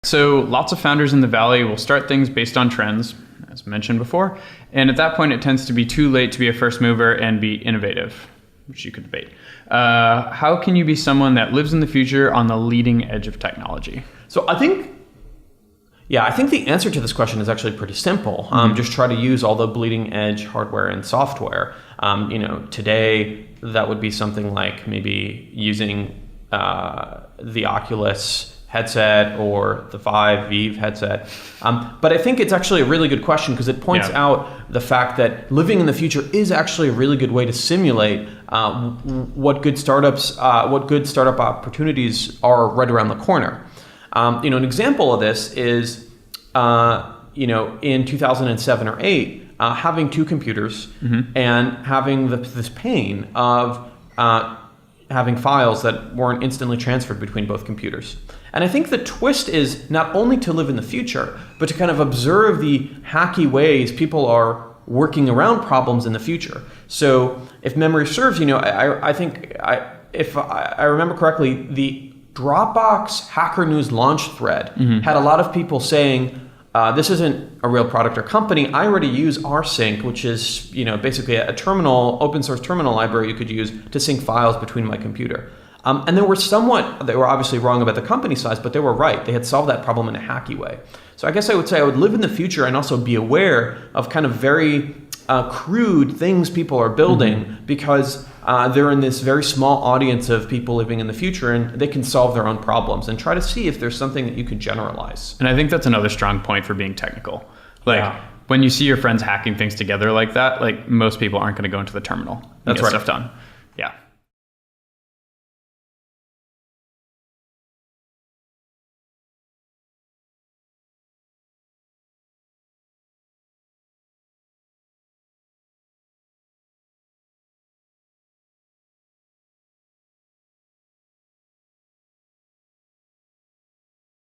So lots of founders in the Valley will start things based on trends, as mentioned before. And at that point, it tends to be too late to be a first mover and be innovative, which you could debate. How can you be someone that lives in the future on the leading edge of technology? So I think the answer to this question is actually pretty simple. Just try to use all the bleeding edge hardware and software. Today that would be something like maybe using the Oculus headset or the Vive headset. But I think it's actually a really good question because it points out the fact that living in the future is actually a really good way to simulate what good startup opportunities are right around the corner. An example of this is, in 2007 or 8, having two computers and having this pain of having files that weren't instantly transferred between both computers. And I think the twist is not only to live in the future, but to kind of observe the hacky ways people are working around problems in the future. So if memory serves, I think if I remember correctly, the Dropbox Hacker News launch thread had a lot of people saying, this isn't a real product or company. I already use rsync, which is basically a terminal, open source terminal library you could use to sync files between my computer. And they were obviously wrong about the company size, but they were right. They had solved that problem in a hacky way. So I guess I would say I would live in the future and also be aware of kind of very crude things people are building because they're in this very small audience of people living in the future and they can solve their own problems and try to see if there's something that you could generalize. And I think that's another strong point for being technical. When you see your friends hacking things together like that, most people aren't going to go into the terminal and get stuff done.